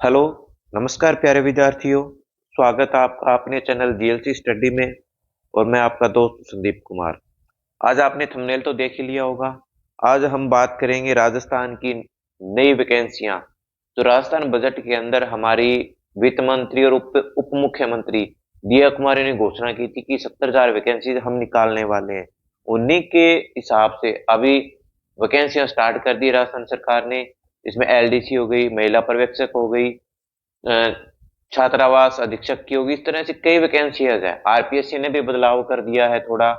Hello, नमस्कार प्यारे विद्यार्थियों। स्वागत है आपका अपने चैनल जीएलसी स्टडी में। और मैं आपका दोस्त संदीप कुमार। आज आपने थंबनेल तो देख ही लिया होगा। आज हम बात करेंगे राजस्थान की नई वैकेंसियां। तो राजस्थान बजट के अंदर हमारी वित्त मंत्री और उप मुख्यमंत्री दिया कुमारी ने घोषणा की थी कि 70,000 वैकेंसी हम निकालने वाले हैं। उन्हीं के हिसाब से अभी वैकेंसियां स्टार्ट कर दी राजस्थान सरकार ने। इसमें एलडीसी हो गई, महिला पर्यवेक्षक हो गई, अ, छात्रावास अधीक्षक की होगी। इस तरह से कई वैकेंसीज है। आरपीएससी ने भी बदलाव कर दिया है थोड़ा,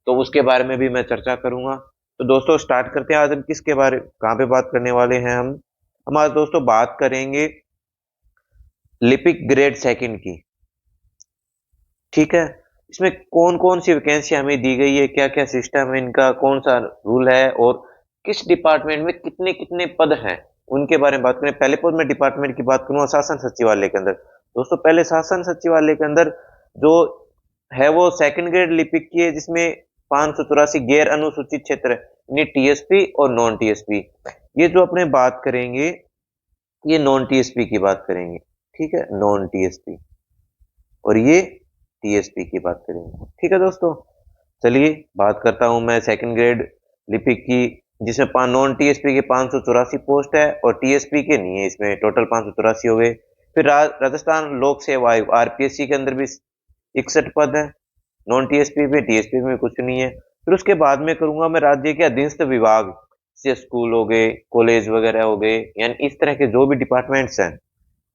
तो उसके बारे में भी मैं चर्चा करूंगा। तो दोस्तों स्टार्ट करते हैं। आज हम किसके बारे कहाँ पे बात करने वाले हैं? हम आज दोस्तों बात करेंगे लिपिक ग्रेड सेकंड की। ठीक है। इसमें कौन कौन सी वैकेंसी हमें दी गई है, क्या क्या सिस्टम है इनका, कौन सा रूल है और किस डिपार्टमेंट में कितने कितने पद हैं, उनके बारे में बात करें। पहले पद में डिपार्टमेंट की बात करूंगा शासन सचिवालय के अंदर। दोस्तों पहले शासन सचिवालय के अंदर जो है वो सेकंड ग्रेड लिपिक की है, जिसमें 584 गैर अनुसूचित क्षेत्र है, यानी टीएसपी और नॉन टीएसपी। ये जो अपने बात करेंगे, ये नॉन टीएसपी की बात करेंगे। ठीक है, नॉन टीएसपी। और ये टीएसपी की बात करेंगे। ठीक है दोस्तों, चलिए बात करता हूं मैं सेकंड ग्रेड लिपिक की, जिसमें नॉन टीएसपी के 584 पोस्ट है और टीएसपी के नहीं है। इसमें टोटल 584 हो गए। फिर राजस्थान लोक सेवा आयोग आरपीएससी के अंदर भी 61 पद है। नॉन टीएसपी में, टीएसपी में कुछ नहीं है। फिर उसके बाद में करूंगा मैं राज्य के अधीनस्थ विभाग, जैसे स्कूल हो गए, कॉलेज वगैरह हो गए, यानी इस तरह के जो भी डिपार्टमेंट्स हैं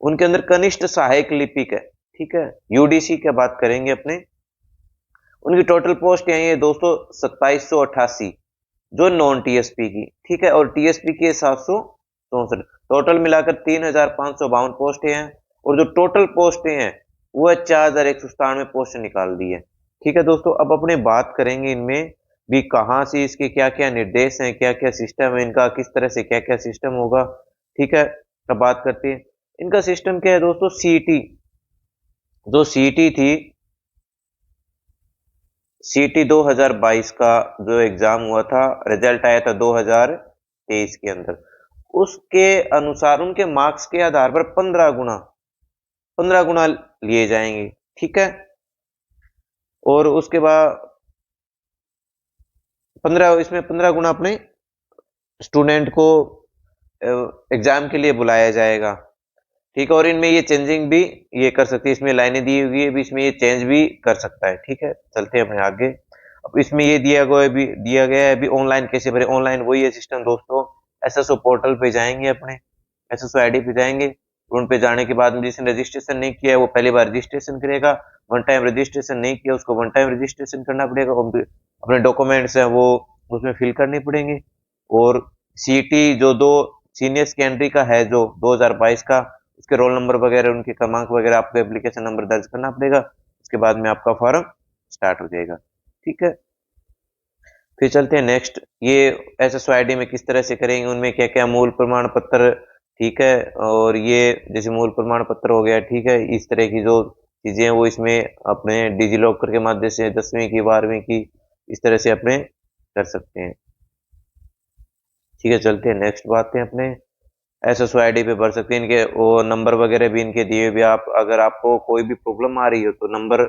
उनके अंदर कनिष्ठ सहायक लिपिक है। ठीक है, यूडीसी की बात करेंगे अपने। उनकी टोटल पोस्ट यही है दोस्तों 2788, जो नॉन टीएसपी की। ठीक है, और टीएसपी की 764। टोटल मिलाकर 3552 पोस्टें हैं। और जो टोटल पोस्टें हैं वो है 4197 पोस्ट निकाल दी है। ठीक है दोस्तों, अब अपने बात करेंगे इनमें भी कहाँ से इसके क्या क्या निर्देश हैं, क्या क्या सिस्टम है इनका, किस तरह से क्या क्या सिस्टम होगा। ठीक है, अब बात करते हैं इनका सिस्टम क्या है दोस्तों। सीटी, जो सीटी थी, सीटी 2022 का जो एग्जाम हुआ था, रिजल्ट आया था 2023 के अंदर। उसके अनुसार उनके मार्क्स के आधार पर 15 गुना लिए जाएंगे। ठीक है, और उसके बाद 15 गुना अपने स्टूडेंट को एग्जाम के लिए बुलाया जाएगा। ठीक है, और इनमें ये चेंजिंग भी ये कर सकती है। इसमें लाइनें दी हुई है, भी इसमें ये चेंज भी कर सकता है। ठीक है, चलते हैं अपने आगे। अब इसमें ये दिया गया है अभी ऑनलाइन कैसे भरे। ऑनलाइन वही है सिस्टम दोस्तों। एसएसओ पोर्टल पे जाएंगे, अपने एसएसओ आईडी पे जाएंगे। उन पे जाने के बाद में जिसने रजिस्ट्रेशन नहीं किया है वो पहली बार रजिस्ट्रेशन करेगा। वन टाइम रजिस्ट्रेशन नहीं किया उसको वन टाइम रजिस्ट्रेशन करना पड़ेगा। अपने डॉक्यूमेंट्स हैं वो उसमें फिल करने पड़ेंगे। और सीटी जो दो सीनियर सेकेंडरी का है जो 2022 का, उसके रोल नंबर वगैरह, उनके क्रमांक वगैरह, आपको एप्लीकेशन नंबर दर्ज करना पड़ेगा। उसके बाद में आपका फॉर्म स्टार्ट हो जाएगा। ठीक है, फिर चलते हैं नेक्स्ट। ये एसएसओआईडी में किस तरह से करेंगे, उनमें क्या क्या मूल प्रमाण पत्र। ठीक है, और ये जैसे मूल प्रमाण पत्र हो गया। ठीक है, इस तरह की जो चीजें हैं वो इसमें अपने डिजी लॉकर के माध्यम से 10वीं की 12वीं की इस तरह से अपने कर सकते हैं। ठीक है, चलते हैं नेक्स्ट बात है अपने। एसएसओआईडी पे भर सकते हैं। इनके वो नंबर वगैरह भी इनके दिए हुए। आप अगर आपको कोई भी प्रॉब्लम आ रही हो तो नंबर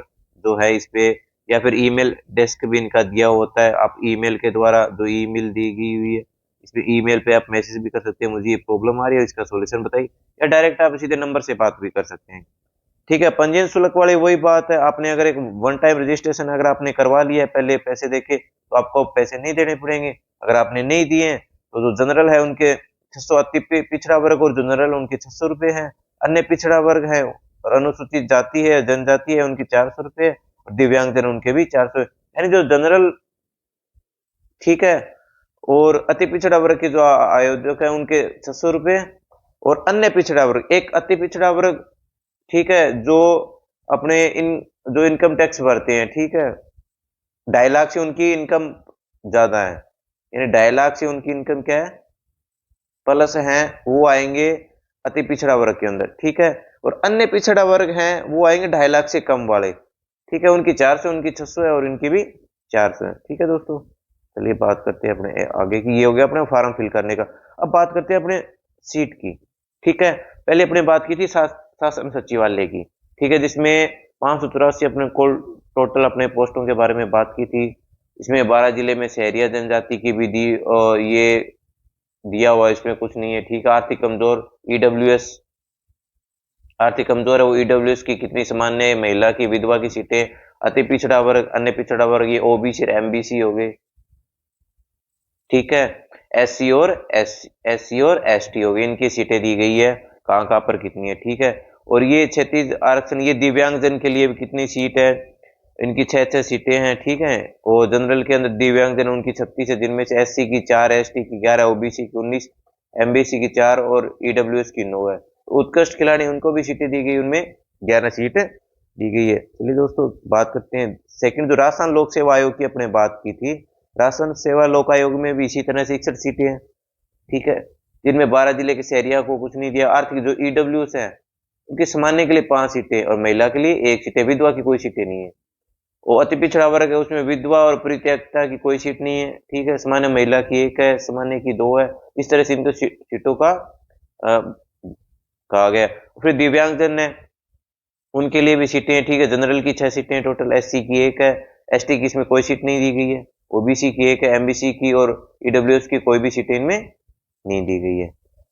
जो है इस पे, या फिर ईमेल डेस्क भी इनका दिया होता है। आप ईमेल के द्वारा, जो ईमेल दी गई हुई है इस पे, ईमेल पे आप मैसेज भी कर सकते हैं, मुझे ये प्रॉब्लम आ रही है, इसका सॉल्यूशन बताइए। या डायरेक्ट आप सीधे नंबर से बात भी कर सकते हैं। ठीक है, पंजीयन शुल्क वाली वही बात है। आपने अगर एक वन टाइम रजिस्ट्रेशन अगर आपने करवा लिया है पहले पैसे देके, तो आपको पैसे नहीं देने पड़ेंगे। अगर आपने नहीं दिए हैं तो जो जनरल है उनके 600, अति पिछड़ा वर्ग और जनरल उनके 600 रुपए है। अन्य पिछड़ा वर्ग है और अनुसूचित जाति है, जनजाति है, उनकी 400 रुपए। और दिव्यांगजन उनके भी 400। यानी जो जनरल, ठीक है, और अति पिछड़ा वर्ग के जो आयोजक है उनके 600 रुपए। और अन्य पिछड़ा वर्ग, एक अति पिछड़ा वर्ग, ठीक है, जो अपने जो इनकम टैक्स भरते हैं। ठीक है, 2.5 लाख से उनकी इनकम ज्यादा है, यानी 2.5 लाख से उनकी इनकम क्या है, प्लस है, वो आएंगे अति पिछड़ा वर्ग के अंदर। ठीक है, और अन्य पिछड़ा वर्ग हैं वो आएंगे 2.5 लाख से कम वाले। ठीक है, उनकी 400, उनकी 600 है और इनकी भी 400 है। ठीक है दोस्तों, चलिए बात करते हैं अपने आगे की। ये हो गया अपने फॉर्म फिल करने का। अब बात करते हैं अपने सीट की। ठीक है, पहले अपने बात की थी शासन सचिवालय की, ठीक है, जिसमें 584 अपने कुल टोटल अपने पोस्टों के बारे में बात की थी। इसमें 12 जिले में शहरिया जनजाति की भी दी, और ये दिया हुआ इसमें कुछ नहीं है, ठीक है। आर्थिक कमजोर ईडब्ल्यूएस, आर्थिक कमजोर है वो ईडब्ल्यूएस की कितनी सामान्य महिला की, विधवा की सीटें, अति पिछड़ा वर्ग, अन्य पिछड़ा वर्ग, ये ओबीसी और एमबीसी हो गए, ठीक है। एससी और एसटी हो गए, इनकी सीटें दी गई है, कहाँ पर कितनी है, ठीक है। और ये क्षैतिज आरक्षण, ये दिव्यांगजन के लिए भी कितनी सीट है, इनकी 6 सीटें हैं, ठीक है। और जनरल के अंदर दिव्यांगजन उनकी 36 है, जिनमें से एससी की 4, एसटी की 11, ओबीसी की 19, एमबीसी की 4 और ईडब्ल्यूएस की 9 है। उत्कृष्ट खिलाड़ी उनको भी सीटें दी गई, उनमें 11 सीट दी गई है। चलिए दोस्तों बात करते हैं सेकंड, जो राजस्थान लोक सेवा आयोग की अपने बात की थी। राजस्थान सेवा लोक आयोग में भी इसी तरह से 61 सीटें हैं, ठीक है, जिनमें 12 जिले के शहरिया को कुछ नहीं दिया। आर्थिक जो ईडब्ल्यूएस है उनके सामान्य के लिए 5 सीटें और महिला के लिए 1 सीटें, विधवा की कोई सीटें नहीं है। वो अति पिछड़ा वर्ग है, उसमें विधवा और परित्यक्ता की कोई सीट नहीं है, ठीक है। सामान्य महिला की 1 है, सामान्य की 2 है। इस तरह से इनको सीटों का कहा गया। फिर दिव्यांगजन है उनके लिए भी सीटें हैं, ठीक है। जनरल की 6 सीटें टोटल, एससी की 1 है, एसटी की इसमें कोई सीट नहीं दी गई है, ओबीसी की 1 है, एमबीसी की और ईडब्ल्यूएस की कोई भी सीटें इनमें नहीं दी गई है।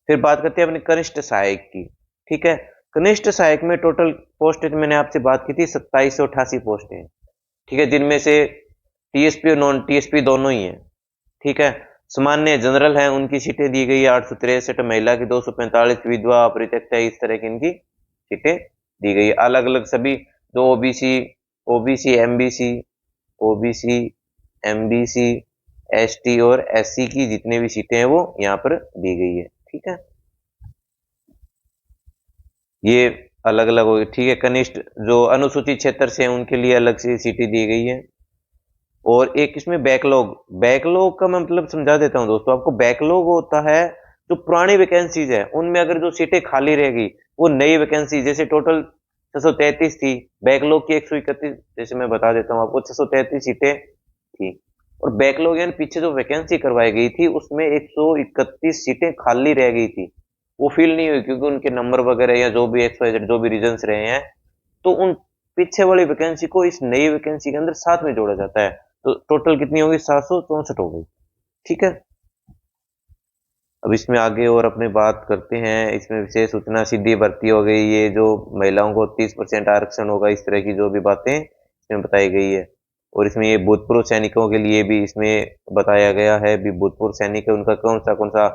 फिर बात करते हैं अपने कनिष्ठ सहायक की, ठीक है। कनिष्ठ सहायक में टोटल पोस्ट मैंने आपसे बात की थी 2788 पोस्ट है, ठीक है, जिनमें से टीएसपी और नॉन टीएसपी दोनों ही है, ठीक है। सामान्य जनरल है उनकी सीटें दी गई है 863, महिला की 245, विधवा अपरित्यक्ता इस तरह की इनकी सीटें दी गई है। अलग अलग सभी जो OBC OBC MBC OBC MBC ST और एससी की जितने भी सीटें हैं वो यहाँ पर दी गई है, ठीक है। ये अलग अलग हो गई, ठीक है। कनिष्ठ जो अनुसूचित क्षेत्र से हैं उनके लिए अलग से सीटें दी गई है। और एक इसमें बैकलॉग, बैकलॉग का मैं मतलब समझा देता हूं दोस्तों आपको। बैकलॉग होता है जो पुरानी वैकेंसीज है उनमें अगर जो सीटें खाली रहेगी वो नई वैकेंसी, जैसे टोटल 633 थी, बैकलॉग की 131, जैसे मैं बता देता हूं आपको 633 सीटें थी। और बैकलॉग यानी पीछे जो वैकेंसी करवाई गई थी उसमें 131 सीटें खाली रह गई थी, वो फिल नहीं हुई क्योंकि उनके नंबर वगैरह या जो भी एक्सवाइजेड जो भी रीजंस रहे हैं, तो उन पीछे वाली वैकेंसी को इस नई वैकेंसी के अंदर साथ में जोड़ा जाता है। तो टोटल कितनी होगी, 764 हो गई, ठीक है। अब इसमें आगे और अपने बात करते हैं। इसमें विशेष सूचना सीधी भर्ती हो गई, ये जो महिलाओं को 30% आरक्षण होगा, इस तरह की जो भी बातें इसमें बताई गई है। और इसमें ये भूतपूर्व सैनिकों के लिए भी इसमें बताया गया है, भी भूतपूर्व सैनिक है उनका कौन सा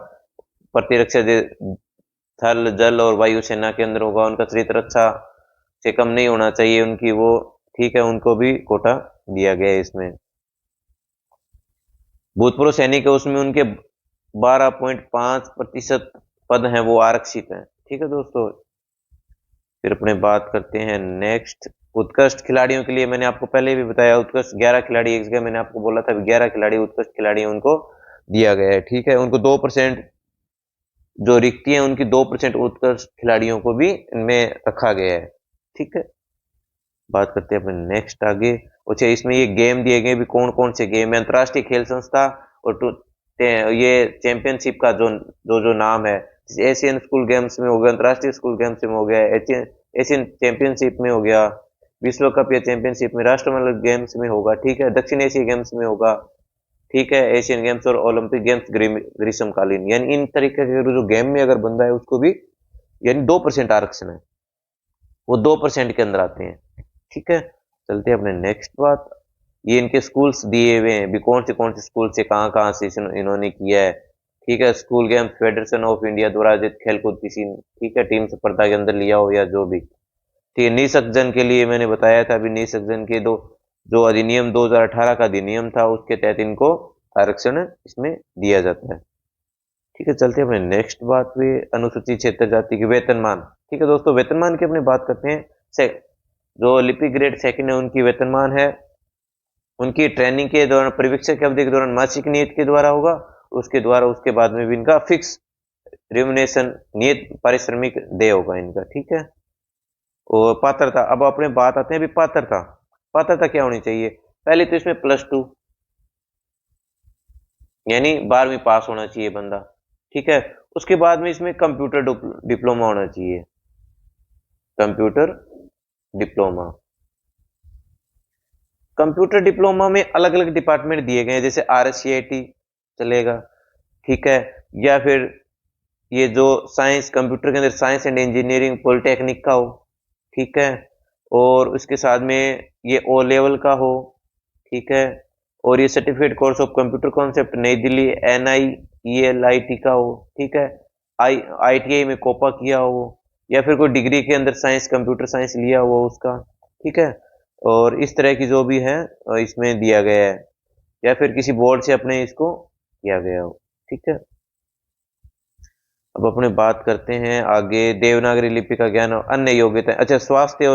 प्रतिरक्षा थल जल और वायु सेना के अंदर होगा, उनका चरित्र अच्छा से कम नहीं होना चाहिए उनकी वो, ठीक है, उनको भी कोटा दिया गया है। इसमें भूतपूर्व सैनिक है उसमें उनके 12.5% पद हैं वो आरक्षित हैं, ठीक है दोस्तों। फिर अपने बात करते हैं नेक्स्ट, उत्कृष्ट खिलाड़ियों के लिए मैंने आपको पहले भी बताया, उत्कृष्ट 11 खिलाड़ी, एक जगह मैंने आपको बोला था 11 खिलाड़ी उत्कृष्ट खिलाड़ी उनको दिया गया है, ठीक है। उनको 2% जो रिक्ति है उनकी 2% उत्कृष्ट खिलाड़ियों को भी इनमें रखा गया है, ठीक है। बात करते हैं अपने नेक्स्ट आगे। अच्छा, इसमें ये गेम दिए गए भी कौन कौन से गेम है। अंतर्राष्ट्रीय खेल संस्था और ये चैंपियनशिप का जो जो जो नाम है, एशियन स्कूल गेम्स में हो गया, अंतर्राष्ट्रीय स्कूल गेम्स में हो गया, एशियन चैंपियनशिप में हो गया, विश्व कप या चैंपियनशिप में, राष्ट्रमंडल गेम्स में होगा, ठीक है, दक्षिण एशिया गेम्स में होगा, ठीक है, एशियन गेम्स और ओलंपिक गेम्स ग्रीष्मकालीन, यानी इन तरीके के जो गेम में अगर बंदा है उसको भी यानी 2% आरक्षण है, वो 2% के अंदर आते हैं, ठीक है। चलते हैं अपने नेक्स्ट बात। ये इनके स्कूल्स दिए हुए हैं भी कौन से स्कूल से कहाँ कहाँ से इन्होंने किया है, ठीक है। School games federation of India द्वारा आयोजित खेलकूद किसी, ठीक है, टीम स्पर्धा के अंदर लिया हो या जो भी, ठीक है। निःशक्तजन के लिए मैंने बताया था अभी, निःशक्तजन के दो जो अधिनियम 2018 का अधिनियम था उसके तहत इनको आरक्षण इसमें दिया जाता है, ठीक है। चलते हैं अपने नेक्स्ट बात पे, अनुसूचित क्षेत्र जाति के वेतनमान, ठीक है दोस्तों। वेतनमान की अपने बात करते हैं। जो लिपिक ग्रेड सेकंड है उनकी वेतनमान है, उनकी ट्रेनिंग के दौरान परिवीक्षक की अवधि के दौरान मासिक नियत के द्वारा होगा, उसके द्वारा उसके बाद में भी इनका फिक्स रिम्यूनरेशन नियत पारिश्रमिक दे होगा इनका, ठीक है। और पात्रता, अब अपने बात आते हैं अभी पात्रता। पात्रता क्या होनी चाहिए, पहले तो इसमें +2 यानी 12वीं पास होना चाहिए बंदा, ठीक है। उसके बाद में इसमें कंप्यूटर डिप्लोमा होना चाहिए, कंप्यूटर डिप्लोमा। कंप्यूटर डिप्लोमा में अलग अलग डिपार्टमेंट दिए गए हैं, जैसे RSCIT चलेगा, ठीक है, या फिर ये जो साइंस, कंप्यूटर के अंदर साइंस एंड इंजीनियरिंग पॉलिटेक्निक का हो, ठीक है, और उसके साथ में ये O लेवल का हो, ठीक है, और ये certificate course of computer concept नई दिल्ली NIELIT का हो, ठीक है, ITI में कोपा किया हो, या फिर कोई डिग्री के अंदर साइंस, कंप्यूटर साइंस लिया हुआ उसका, ठीक है, और इस तरह की जो भी है इसमें दिया गया है, या फिर किसी बोर्ड से अपने इसको किया गया हो, ठीक है। अब अपने बात करते हैं आगे, देवनागरी लिपि का ज्ञान और अन्य योग्यता। अच्छा, स्वास्थ्य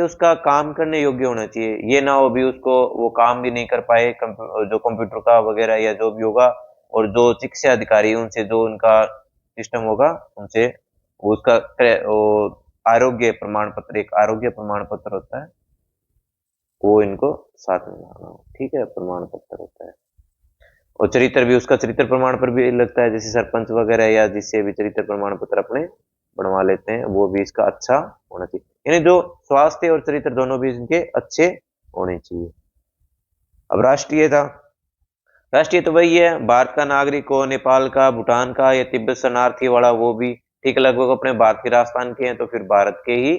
उसका काम करने योग्य होना चाहिए, ये ना हो भी उसको वो काम भी नहीं कर पाए जो कंप्यूटर का वगैरह या जो भी होगा, और जो शिक्षा अधिकारी उनसे जो उनका सिस्टम होगा उनसे वो उसका आरोग्य प्रमाण पत्र, एक आरोग्य प्रमाण पत्र होता है, वो इनको साथ में लाना हो, ठीक है, प्रमाण पत्र होता है। और चरित्र भी, उसका चरित्र प्रमाण पर भी लगता है, जैसे सरपंच वगैरह या जिससे भी चरित्र प्रमाण पत्र अपने बनवा लेते हैं, वो भी इसका अच्छा होना चाहिए। यानी जो स्वास्थ्य और चरित्र दोनों भी इनके अच्छे होने चाहिए। अब राष्ट्रीयता, राष्ट्रीय तो वही है, भारत का नागरिक हो, नेपाल का, भूटान का, या तिब्बत शरणार्थी वाला, वो भी ठीक लगभग अपने भारत के राजस्थान के हैं, तो फिर भारत के ही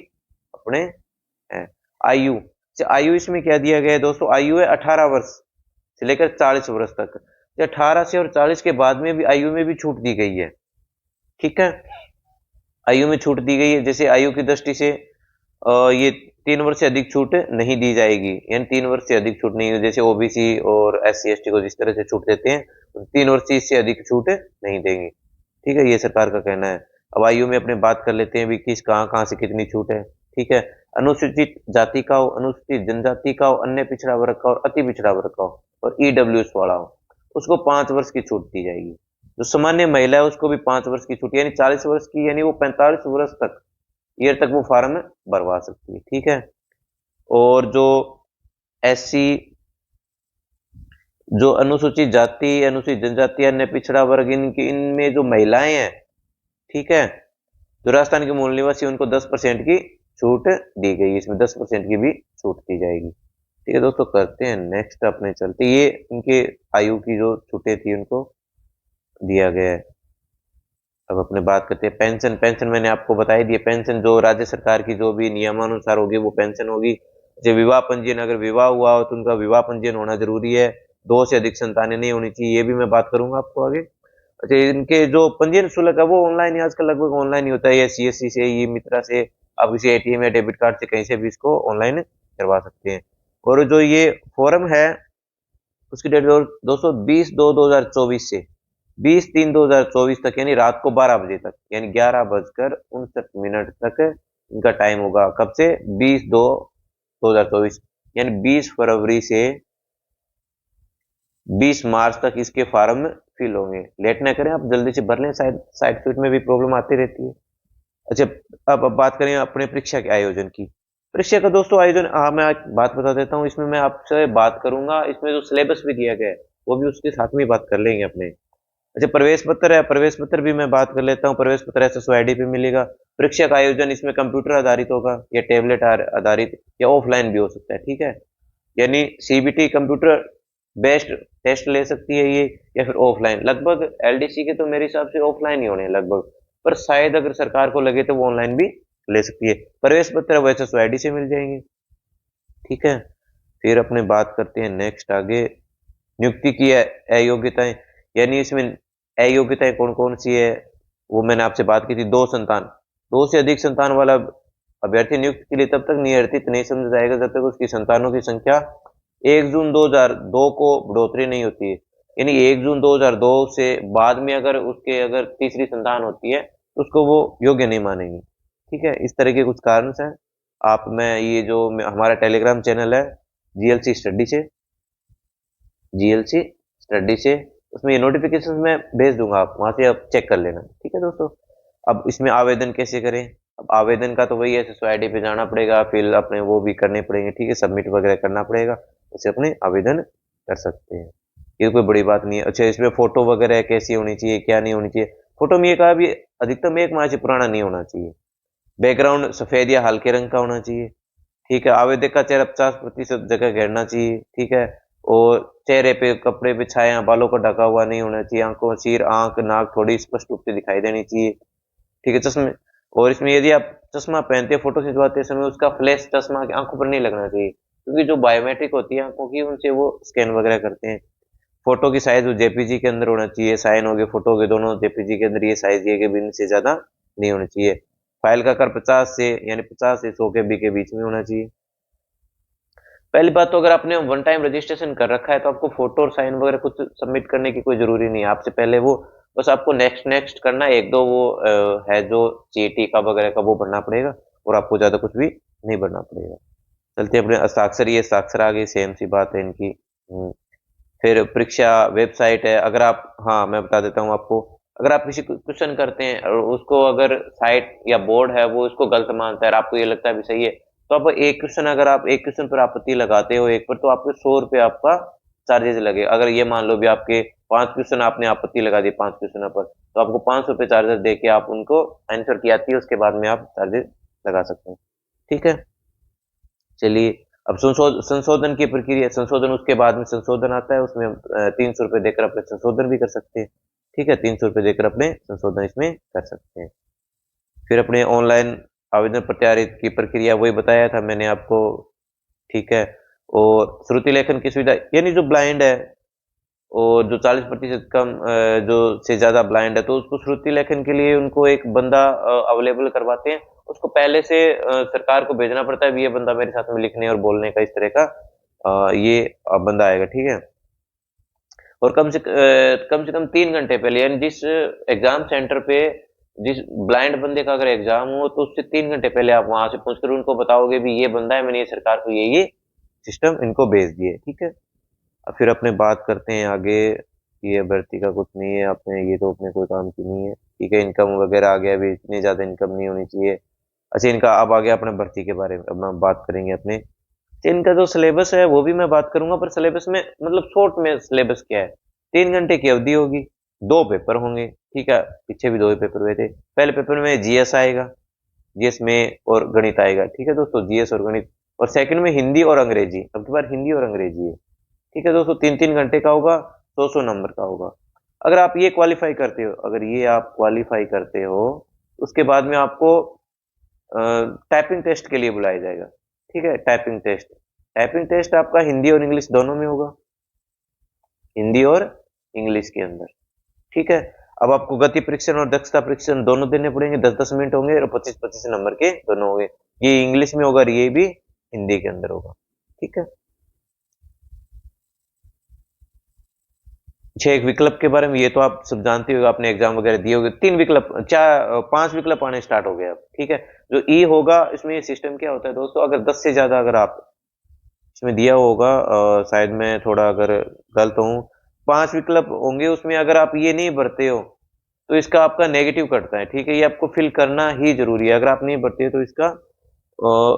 अपने हैं। आयु, आयु इसमें क्या दिया गया है दोस्तों, आयु है 18 वर्ष से लेकर 40 वर्ष तक। 18 से और 40 के बाद में भी आयु में भी छूट दी गई है, ठीक है, आयु में छूट दी गई है। जैसे आयु की दृष्टि से ये 3 वर्ष से अधिक छूट नहीं दी जाएगी, यानी 3 वर्ष से अधिक छूट नहीं, जैसे OBC और SC ST को जिस तरह से छूट देते हैं, 3 वर्ष से अधिक छूट नहीं देंगे, ठीक है, ये सरकार का कहना है। अब आयु में अपने बात कर लेते हैं भी किस कहाँ से कितनी छूट है, ठीक है। अनुसूचित जाति का हो, अनुसूचित जनजाति का हो, अन्य पिछड़ा वर्ग का और अति पिछड़ा वर्ग का हो, और EWS वाला हो, उसको 5 वर्ष की छूट दी जाएगी। जो सामान्य महिला है उसको भी 5 वर्ष की छूट, यानी 40 वर्ष की, यानी वो 45 वर्ष तक ईयर तक वो फॉर्म भरवा सकती है, ठीक है। और जो SC, जो अनुसूचित जाति, अनुसूचित जनजाति, अन्य पिछड़ा वर्ग, इनकी इनमें जो महिलाएं हैं, ठीक है, जो राजस्थान के मूल निवासी, उनको 10% की छूट दी गई, इसमें 10% की भी छूट दी जाएगी, ठीक है दोस्तों। करते हैं नेक्स्ट, अपने चलते, ये इनके आयु की जो छूटें थी उनको दिया गया है। अब अपने बात करते हैं पेंशन। पेंशन मैंने आपको बताई दी, पेंशन जो राज्य सरकार की जो भी नियमानुसार होगी वो पेंशन होगी। जो विवाह पंजीयन, अगर विवाह हुआ हो तो उनका विवाह पंजीयन होना जरूरी है, 2 से अधिक संतानें नहीं होनी चाहिए, ये भी मैं बात करूंगा आपको आगे। अच्छा, इनके जो पंजीयन शुल्क है वो ऑनलाइन ही आजकल लगभग ऑनलाइन ही होता है, या CSC से, ये मित्रा से, आप किसी ATM या डेबिट कार्ड से कहीं से भी इसको ऑनलाइन करवा सकते हैं। और जो ये फॉर्म है उसकी डेट दोस्तों 20/2/2024 से 20/3/2024 तक, यानी रात को 12 बजे तक, यानी 11:59 तक इनका टाइम होगा। कब से? 20/2/2024, यानी 20 फरवरी से 20 मार्च तक इसके फॉर्म फिल होंगे। लेट ना करें, आप जल्दी से भर लें, शायद साइड स्वीट में भी प्रॉब्लम आती रहती है। अच्छा, अब बात करें अपने परीक्षा के आयोजन की। परीक्षा का दोस्तों आयोजन, मैं आज बात बता देता हूँ, इसमें मैं आपसे बात करूंगा, इसमें जो सिलेबस भी दिया गया है वो भी उसके साथ में बात कर लेंगे अपने। अच्छा, प्रवेश पत्र है, प्रवेश पत्र भी मैं बात कर लेता हूँ। प्रवेश पत्र SSYD पे मिलेगा। परीक्षा का आयोजन इसमें कंप्यूटर आधारित होगा, या टैबलेट आधारित, या ऑफलाइन भी हो सकता है, ठीक है, यानी CBT कंप्यूटर बेस्ड टेस्ट ले सकती है ये, या फिर ऑफलाइन। लगभग LDC के तो मेरे हिसाब से ऑफलाइन ही होने लगभग, पर शायद अगर सरकार को लगे तो वो ऑनलाइन भी ले सकती है। प्रवेश पत्र वैसे SSYD से मिल जाएंगे, ठीक है। फिर अपने बात करते हैं नेक्स्ट आगे, नियुक्ति की अयोग्यताएं, यानी इसमें अयोग्यताएं कौन कौन सी है वो मैंने आपसे बात की थी। 2 से अधिक संतान वाला अभ्यर्थी नियुक्त के लिए तब तक नियर्थित नहीं समझा जाएगा जब तक उसकी संतानों की संख्या 1 जून 2002 को बढ़ोतरी नहीं होती है, यानी 1 जून 2002 से बाद में अगर तीसरी संतान होती है तो उसको वो योग्य नहीं मानेंगे, ठीक है। इस तरह के कुछ कारण हैं। मैं ये जो हमारा टेलीग्राम चैनल है GLC स्टडी से, उसमें ये नोटिफिकेशन मैं भेज दूंगा, आप वहां से आप चेक कर लेना, ठीक है दोस्तों। अब इसमें आवेदन कैसे करें? अब आवेदन का तो वही है, SSYD पे जाना पड़ेगा, फिर अपने वो भी करने पड़ेंगे, ठीक है, सबमिट वगैरह करना पड़ेगा, उसे अपने आवेदन कर सकते हैं, ये कोई बड़ी बात नहीं है। अच्छा, इसमें फोटो वगैरह कैसी होनी चाहिए, क्या नहीं होनी चाहिए? फोटो में ये कहा भी अधिकतम 1 माह से पुराना नहीं होना चाहिए। बैकग्राउंड सफेद या हल्के रंग का होना चाहिए। ठीक है, आवेदक का चेहरा 50% जगह घेरना चाहिए। ठीक है, और चेहरे पे कपड़े पे छाया बालों को ढका हुआ नहीं होना चाहिए। आंखों, सिर, आंख, नाक थोड़ी स्पष्ट रूप से दिखाई देनी चाहिए। ठीक है, चश्मे, और इसमें यदि आप चश्मा पहनते हैं फोटो खिंचवाते समय, उसका फ्लैश चश्मा की आंखों पर नहीं लगना चाहिए, क्योंकि जो बायोमेट्रिक होती है आंखों की, उनसे वो स्कैन वगैरह करते हैं। फोटो की साइज वो जेपीजी के अंदर होना चाहिए। साइन हो गए फोटो के दोनों जेपीजी के अंदर, ये साइज ये के भी से ज्यादा नहीं होनी चाहिए। फाइल का आकार 50 से यानी 50 से 100 KB के बीच में होना चाहिए। पहली बात तो अगर आपने वन टाइम रजिस्ट्रेशन कर रखा है तो आपको फोटो और साइन वगैरह कुछ सबमिट करने की कोई जरूरी नहीं है। आपसे पहले वो बस आपको नेक्स्ट नेक्स्ट करना है। एक दो वो है जो चीटी का वगैरह का वो भरना पड़ेगा, और आपको ज्यादा कुछ भी नहीं भरना पड़ेगा। चलते हैं अपने हस्ताक्षर, ये हस्ताक्षर आ गई, सेम सी बात है इनकी। फिर परीक्षा वेबसाइट है। अगर आप, हाँ मैं बता देता हूँ आपको, अगर आप किसी क्वेश्चन करते हैं और उसको अगर साइट या बोर्ड है वो इसको गलत मानता है और आपको ये लगता है भी सही है, तो आप एक क्वेश्चन, अगर आप एक क्वेश्चन पर आपत्ति लगाते हो एक पर, तो आपके 100 रुपये आपका चार्जेस लगे। अगर ये मान लो भी आपके 5 क्वेश्चन आपने आपत्ति लगा दी 5 क्वेश्चन पर, तो आपको 500 रुपये चार्जेस दे के आप उनको आंसर की आती है, उसके बाद में आप चार्जेस लगा सकते हैं। ठीक है, चलिए अब संशोधन की प्रक्रिया। संशोधन, उसके बाद में संशोधन आता है, उसमें हम 300 रुपये देकर अपने संशोधन भी कर सकते हैं। ठीक है, 300 रुपये देकर अपने संशोधन इसमें कर सकते हैं। फिर अपने ऑनलाइन आवेदन प्रत्यारित की प्रक्रिया वही बताया था मैंने आपको। ठीक है, और श्रुति लेखन की सुविधा, यानी जो ब्लाइंड है और जो 40% कम जो से ज्यादा ब्लाइंड है, तो उसको श्रुति लेखन के लिए उनको एक बंदा अवेलेबल करवाते हैं। उसको पहले से सरकार को भेजना पड़ता है भी ये बंदा मेरे साथ में लिखने और बोलने का इस तरह का ये बंदा आएगा। ठीक है, और कम से कम 3 घंटे पहले, यानी जिस एग्जाम सेंटर पे जिस ब्लाइंड बंदे का अगर एग्जाम हो, तो उससे 3 घंटे पहले आप वहां से पूछकर उनको बताओगे भी ये बंदा है, मैंने ये सरकार को ये सिस्टम इनको भेज दिए। ठीक है, अब फिर अपने बात करते हैं आगे। ये भर्ती का कुछ नहीं है, अपने ये तो अपने कोई काम की नहीं है। ठीक है, इनकम वगैरह आ गया, अभी इतनी ज्यादा इनकम नहीं होनी चाहिए। अच्छा, इनका अब आ गया अपने भर्ती के बारे में, अब हम बात करेंगे अपने। तो इनका जो सिलेबस है वो भी मैं बात करूंगा, पर सिलेबस में मतलब शॉर्ट में सिलेबस क्या है। 3 घंटे की अवधि होगी, 2 पेपर होंगे। ठीक है, पीछे भी 2 ही पेपर हुए थे। पहले पेपर में जीएस आएगा, जीएस में और गणित आएगा। ठीक है दोस्तों, जीएस और गणित, और सेकंड में हिंदी और अंग्रेजी। अब की बार हिंदी और अंग्रेजी है। ठीक है दोस्तों, 3-3 घंटे का होगा, 100-100 नंबर का होगा। अगर आप ये क्वालिफाई करते हो, अगर ये आप क्वालिफाई करते हो, उसके बाद में आपको टाइपिंग टेस्ट के लिए बुलाया जाएगा। ठीक है, टाइपिंग टेस्ट। टाइपिंग टेस्ट आपका हिंदी और इंग्लिश दोनों में होगा, हिंदी और इंग्लिश के अंदर। ठीक है, अब आपको गति परीक्षण और दक्षता परीक्षण दोनों देने पड़ेंगे, 10-10 मिनट होंगे, और 25-25 नंबर के दोनों होंगे। ये इंग्लिश में होगा और ये भी हिंदी के अंदर होगा। ठीक है, 6 विकल्प के बारे में ये तो आप सब जानते हो, आपने एग्जाम वगैरह दिए होंगे। 3 विकल्प, 5 विकल्प आने स्टार्ट हो गए अब। ठीक है, जो ई होगा इसमें सिस्टम क्या होता है दोस्तों, अगर 10 से ज्यादा अगर आप इसमें दिया होगा, शायद मैं थोड़ा अगर गलत हूँ, 5 विकल्प होंगे उसमें, अगर आप ये नहीं भरते हो तो इसका आपका नेगेटिव कटता है। ठीक है, ये आपको फिल करना ही जरूरी है। अगर आप नहीं भरते हो तो इसका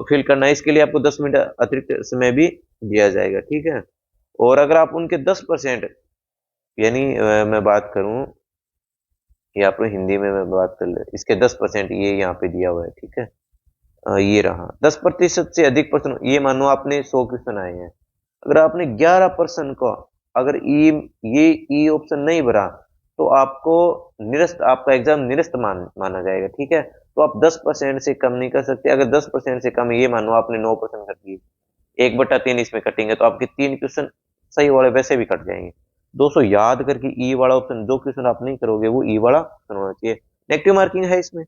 फिल करना है, इसके लिए आपको 10 मिनट अतिरिक्त समय भी दिया जाएगा। ठीक है, और अगर आप उनके 10%, यानी मैं बात करूं, या आपको हिंदी में मैं बात कर ले, इसके 10% ये यहाँ पे दिया हुआ है। ठीक है, ये रहा 10% से अधिक प्रश्न, ये मानो आपने 100 क्वेश्चन आए हैं, अगर आपने 11% का अगर ये ई ऑप्शन नहीं भरा, तो आपको निरस्त, आपका एग्जाम निरस्त माना जाएगा। ठीक है, तो आप 10% से कम नहीं कर सकते। अगर 10% से कम, ये मानो आपने 9% कर दिए, 1/3 इसमें कटेंगे, तो आपके 3 क्वेश्चन सही वाले वैसे भी कट जाएंगे। दोस्तों याद करके ई वाला ऑप्शन, जो क्वेश्चन आप नहीं करोगे वो ई वाला ऑप्शन होना चाहिए। नेगेटिव मार्किंग है इसमें,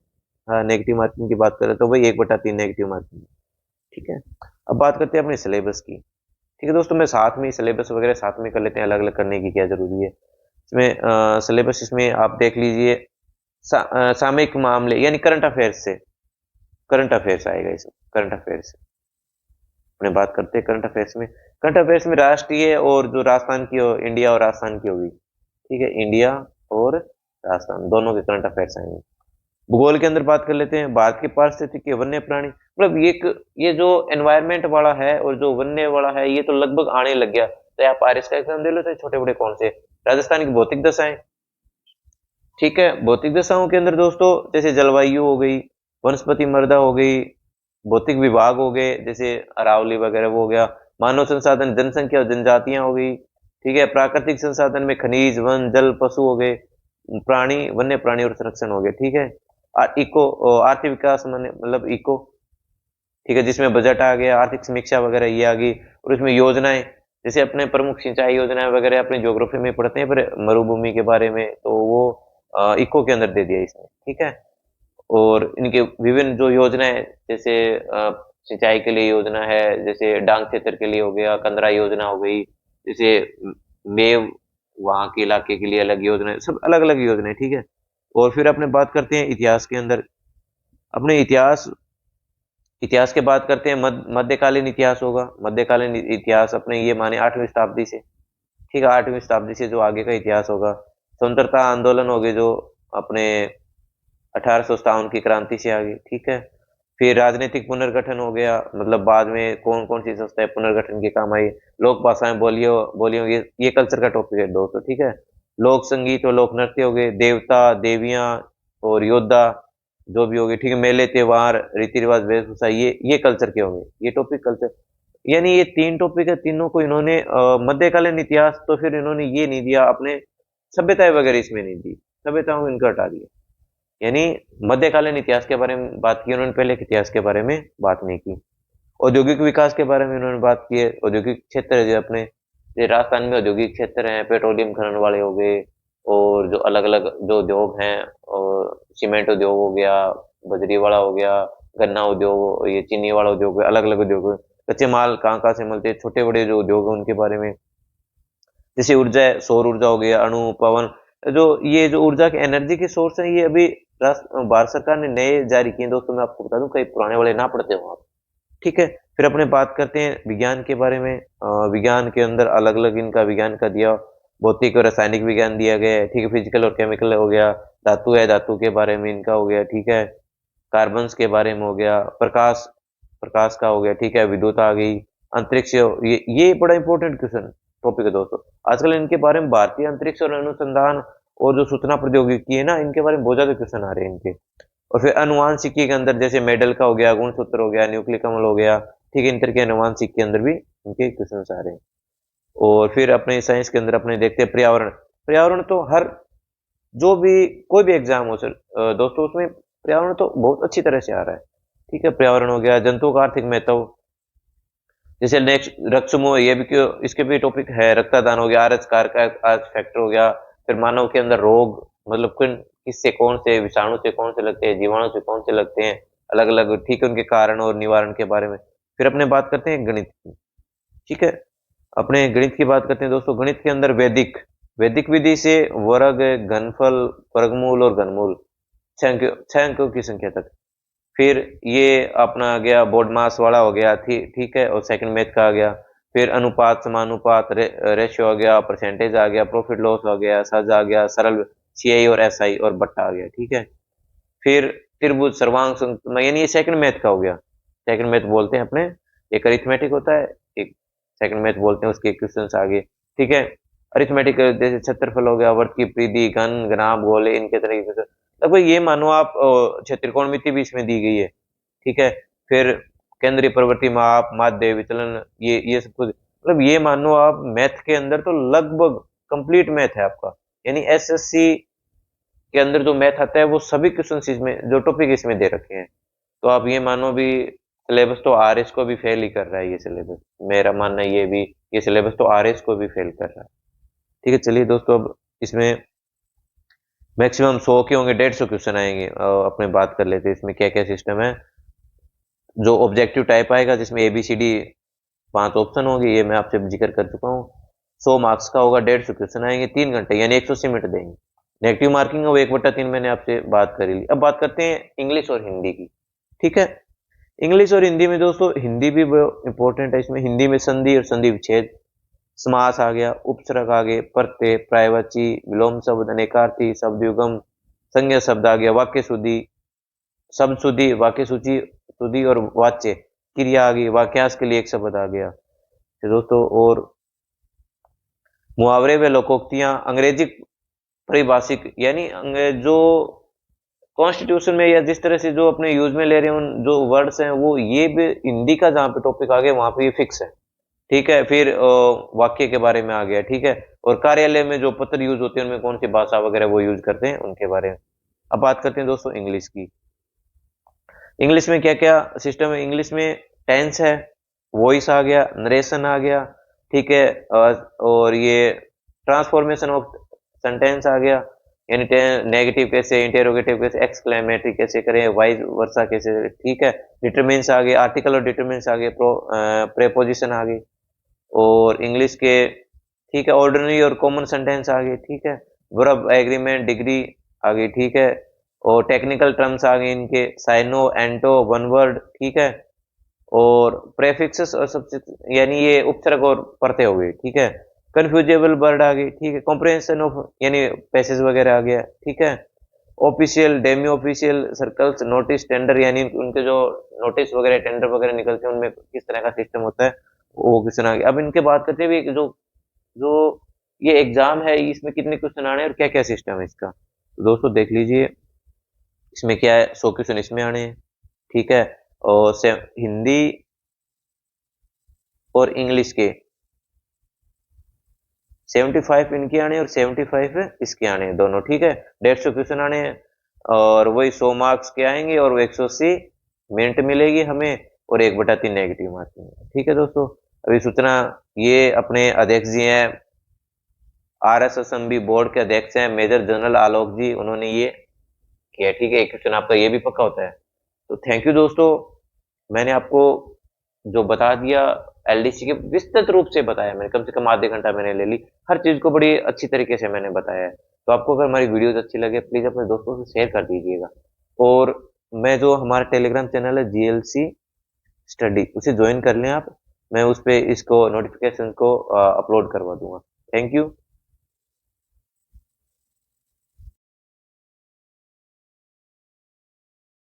हाँ नेगेटिव मार्किंग की बात करें तो भाई 1/3 नेगेटिव मार्किंग। ठीक है, अब बात करते हैं अपने सिलेबस की। ठीक है दोस्तों, मैं साथ में सिलेबस वगैरह साथ में कर लेते हैं, अलग अलग करने की क्या जरूरी है। इसमें सिलेबस इसमें आप देख लीजिए, सामयिक मामले यानी करंट अफेयर्स से, करंट अफेयर्स आएगा इसमें, करंट अफेयर्स अपने बात करते हैं। करंट अफेयर्स में राष्ट्रीय और जो राजस्थान की हो, इंडिया और राजस्थान की होगी। ठीक है, इंडिया और राजस्थान दोनों के करंट अफेयर्स आएंगे। भूगोल के अंदर बात कर लेते हैं, भारत के पारिस्थितिकी, वन्य प्राणी, मतलब ये जो एनवायरमेंट वाला है और जो वन्य वाला है, ये तो लगभग आने लग गया। तो आप आरएस का एग्जाम दे लो, चाहे छोटे बड़े कौन से। राजस्थान की भौतिक दशाएं, ठीक है। भौतिक दशाओं के अंदर दोस्तों जैसे जलवायु हो गई, वनस्पति मृदा हो गई, भौतिक विभाग हो गए जैसे अरावली वगैरह वो हो गया, मानव संसाधन, जनसंख्या और जनजातियां हो गई, ठीक है। प्राकृतिक संसाधन में खनिज, वन, जल, पशु हो गए, प्राणी, वन्य प्राणी और संरक्षण हो गए, ठीक है। इको, आर्थिक विकास मतलब इको, ठीक है, जिसमें बजट आ गया, आर्थिक समीक्षा वगैरह ये आ गई, और उसमें योजनाएं, जैसे अपने प्रमुख सिंचाई योजनाएं वगैरह अपने ज्योग्राफी में पढ़ते हैं, पर मरुभूमि के बारे में तो वो इको के अंदर दे दिया इसने, ठीक है। और इनके विभिन्न जो योजनाएं, जैसे सिंचाई के लिए योजना है, जैसे डांग क्षेत्र के लिए हो गया, कंदरा योजना हो गई, जैसे मेव वहाँ के इलाके के लिए अलग योजना है, सब अलग अलग योजना है, ठीक है। और फिर अपने बात करते हैं इतिहास के अंदर, अपने इतिहास इतिहास की बात करते हैं, मध्यकालीन इतिहास होगा। मध्यकालीन इतिहास अपने ये माने 8वीं शताब्दी से, ठीक है, 8वीं शताब्दी से जो आगे का इतिहास होगा। स्वतंत्रता आंदोलन हो गए जो अपने 1857 की क्रांति से आगे, ठीक है। फिर राजनीतिक पुनर्गठन हो गया, मतलब बाद में कौन कौन सी संस्थाएं पुनर्गठन के काम आई। लोक भाषाएं, बोलियो बोलियों, ये कल्चर का टॉपिक है दोस्तों, ठीक है। लोक संगीत और लोक नृत्य हो गए, देवता देवियां और योद्धा जो भी हो गए, ठीक है। मेले त्योहार, रीति रिवाज, वेशभूषा, ये कल्चर के होंगे, ये टॉपिक कल्चर। यानी ये 3 टॉपिक है, तीनों को इन्होंने मध्यकालीन इतिहास तो फिर इन्होंने ये नहीं दिया, अपने सभ्यताएं वगैरह इसमें नहीं दी, सभ्यताओं को इनका हटा दिया। यानी मध्यकालीन इतिहास के बारे में बात की उन्होंने, पहले के इतिहास के बारे में बात नहीं की। औद्योगिक विकास के बारे में उन्होंने बात की है। औद्योगिक क्षेत्र है जो अपने, ये राजस्थान में औद्योगिक क्षेत्र हैं, पेट्रोलियम खनन वाले हो गए, और जो अलग अलग जो उद्योग हैं, और सीमेंट उद्योग हो गया, बजरी वाला हो गया, गन्ना उद्योग, ये चीनी वाला उद्योग, अलग अलग उद्योग, कच्चे माल कहाँ कहाँ से मिलते हैं, छोटे बड़े जो उद्योग हैं उनके बारे में। जैसे ऊर्जा है, सौर ऊर्जा हो गया, अणु, पवन, जो ये जो ऊर्जा के एनर्जी के सोर्स हैं, ये अभी भारत सरकार ने नए जारी किए हैं दोस्तों। मैं आपको बता दूं, कई पुराने वाले ना पढ़ते हो आप, ठीक है। फिर अपने बात करते हैं विज्ञान के बारे में। विज्ञान के अंदर अलग अलग इनका विज्ञान का दिया, भौतिक और रासायनिक विज्ञान दिया गया है, ठीक है। फिजिकल और केमिकल हो गया, धातु है, धातु के बारे में इनका हो गया, ठीक है। कार्बन्स के बारे में हो गया, प्रकाश, प्रकाश का हो गया, ठीक है। विद्युत आ गई, अंतरिक्ष, ये बड़ा इंपॉर्टेंट क्वेश्चन टॉपिक है दोस्तों। आजकल इनके बारे में भारतीय अंतरिक्ष और अनुसंधान और जो सूचना प्रौद्योगिकी है ना, इनके बारे में बहुत ज्यादा क्वेश्चन आ रहे हैं इनके। और फिर अनुवांशिकी के अंदर जैसे मेडल का हो गया, गुणसूत्र हो गया, न्यूक्लिक अम्ल हो गया, ठीक है। इन तरह के अनुवांशिक के अंदर भी इनके क्वेश्चन आ रहे हैं। और फिर अपने साइंस के अंदर अपने देखते हैं पर्यावरण। पर्यावरण तो हर, जो भी कोई भी एग्जाम हो सर दोस्तों, उसमें पर्यावरण तो बहुत अच्छी तरह से आ रहा है, ठीक है। पर्यावरण हो गया, जंतुओं का आर्थिक महत्व, जैसे नेक्स्ट रक्त समूह, ये भी क्यों, इसके भी टॉपिक है। रक्तदान हो गया, आर एच कार का आर फैक्टर हो गया। फिर मानव के अंदर रोग, मतलब किससे कौन से विषाणु से कौन से लगते हैं, जीवाणु से कौन से लगते हैं, अलग अलग, ठीक है, उनके कारण और निवारण के बारे में। फिर अपने बात करते हैं गणित की, ठीक है। अपने गणित की बात करते हैं दोस्तों। गणित के अंदर वैदिक वैदिक विधि से वर्ग, घनफल, वर्गमूल और घनमूल, 6 अंकों की संख्या तक। फिर ये अपना आ गया बोर्ड मास वाला हो गया, ठीक है। और सेकंड मैथ का आ गया। फिर अनुपात, समानुपात, रेशियो आ गया, परसेंटेज आ गया, प्रॉफिट लॉस आ गया, सज आ गया, सरल, सीआई और एसआई और बट्टा आ गया, ठीक है। फिर त्रिभुज, सर्वांग, यानी ये सेकंड मैथ का हो गया। सेकंड मैथ बोलते हैं अपने, एक अरिथमेटिक होता है, एक सेकंड मैथ बोलते हैं, उसके क्वेश्चंस आ गए, ठीक है। अरिथमेटिक जैसे क्षेत्रफल हो गया, वर्ग की परिधि, घन, घनाभ, गोले, इनके तरह के लगभग ये मानो आप त्रिकोणमिति भी इसमें दी गई है, ठीक है। फिर केंद्रीय प्रवृत्ति माप, माध्य विचलन, ये सब कुछ, मतलब ये मानो आप मैथ के अंदर तो लगभग कंप्लीट मैथ है आपका। यानी एसएससी के अंदर जो मैथ आता है वो सभी क्वेश्चन इसमें, जो टॉपिक इसमें दे रखे हैं। तो आप ये मानो भी सिलेबस तो आरएस को भी फेल ही कर रहा है ये सिलेबस। मेरा मानना ये भी, ये सिलेबस तो आरएस को भी फेल कर रहा है, ठीक है। चलिए दोस्तों, अब इसमें मैक्सिमम 100 के होंगे, 150 क्वेश्चन आएंगे। अपने बात कर लेते हैं इसमें क्या क्या सिस्टम है। जो ऑब्जेक्टिव टाइप आएगा, जिसमें एबीसीडी 5 ऑप्शन होंगे, ये मैं आपसे जिक्र कर चुका हूँ। 100 मार्क्स का होगा, 150 क्वेश्चन आएंगे, 3 घंटे यानी 180 मिनट देंगे। नेगेटिव मार्किंग है वो 1/3 मैंने आपसे बात करी ली। अब बात करते हैं इंग्लिश और हिंदी की, ठीक है। इंग्लिश और हिंदी में दोस्तों, हिंदी भी इंपॉर्टेंट है। इसमें हिंदी में संधि और संधि विच्छेद, समास आ गया, उपसर्ग आ गए, प्रत्यय, पर्यायवाची, विलोम शब्द, अनेकार्थी, शब्द युगम, संज्ञा शब्द आ गया, वाक्य शुद्धि, शब्द शुद्धि, वाक्य सूची शुद्धि और वाच्य क्रिया आ गई, वाक्यांश के लिए एक शब्द आ गया, तो दोस्तों। और मुहावरे व लोकोक्तियां, अंग्रेजी परिभाषिक यानी जो कॉन्स्टिट्यूशन में या जिस तरह से जो अपने यूज में ले रहे हैं उन जो वर्ड्स हैं वो ये भी हिंदी का जहाँ पे टॉपिक आ गया वहां पे ये फिक्स है। ठीक है, फिर वाक्य के बारे में आ गया। ठीक है, और कार्यालय में जो पत्र यूज होते हैं उनमें कौन सी भाषा वगैरह वो यूज करते हैं उनके बारे में। अब बात करते हैं दोस्तों इंग्लिश की। इंग्लिश में क्या क्या सिस्टम है? इंग्लिश में टेंस है, वॉइस आ गया, नरेशन आ गया। ठीक है, और ये ट्रांसफॉर्मेशन ऑफ सेंटेंस आ गया, यानी नेगेटिव कैसे, इंटेरोगेटिव कैसे, एक्सक्लेमेटरी कैसे करें, वाइस वर्सा कैसे। ठीक है, डिटरमिन्स आ गए, आर्टिकल और डिटरमिन्स आ गए, प्रेपोजिशन आ गई। और इंग्लिश के ठीक है ऑर्डिनरी और कॉमन सेंटेंस आ गए। ठीक है, वर्ब, एग्रीमेंट, डिग्री आ गई। ठीक है, और टेक्निकल टर्म्स आ गए इनके, साइनो, एंटो, वन वर्ड। ठीक है, और प्रेफिक्सेस और सब्सिक्स यानी ये उपसर्ग और परते हो गई। ठीक है, कंफ्यूजेबल वर्ड आ गई। ठीक है, कॉम्प्रिहेंशन ऑफ यानी पैसेज वगैरह आ गया। ठीक है, official, Demi official, circles, notice, tender यानी उनके जो नोटिस वगैरह टेंडर वगैरह निकलते हैं उनमें किस तरह का सिस्टम होता है वो क्वेश्चन आ गया। अब इनके बात करते हुए जो जो ये एग्जाम है इसमें कितने क्वेश्चन आने हैं और क्या क्या सिस्टम है इसका, तो दोस्तों देख लीजिए। इसमें क्या है, 100 क्वेश्चन इसमें आने हैं। ठीक है, और हिंदी और इंग्लिश के 75 इनके आने और 75 इसके आने हैं दोनों। ठीक है, 150 क्वेश्चन आने हैं और वही 100 मार्क्स के आएंगे और 180 मिनट मिलेगी हमें और 1/3 नेगेटिव मार्किंग। ठीक है दोस्तों, अभी सूचना ये अपने अध्यक्ष जी हैं, RSSMB बोर्ड के अध्यक्ष हैं मेजर जनरल आलोक जी, उन्होंने ये किया। ठीक है, एक क्वेश्चन आपका ये भी पक्का होता है। तो थैंक यू दोस्तों, मैंने आपको जो बता दिया LDC के विस्तृत रूप से बताया, मैंने कम से कम आधे घंटा मैंने ले ली, हर चीज को बड़ी अच्छी तरीके से मैंने बताया है। तो आपको अगर हमारी वीडियोस अच्छी लगे प्लीज अपने दोस्तों से शेयर कर दीजिएगा। और मैं जो हमारा टेलीग्राम चैनल है GLC स्टडी उसे ज्वाइन कर लें आप, मैं उस पर इसको नोटिफिकेशन को अपलोड करवा दूंगा। Thank you.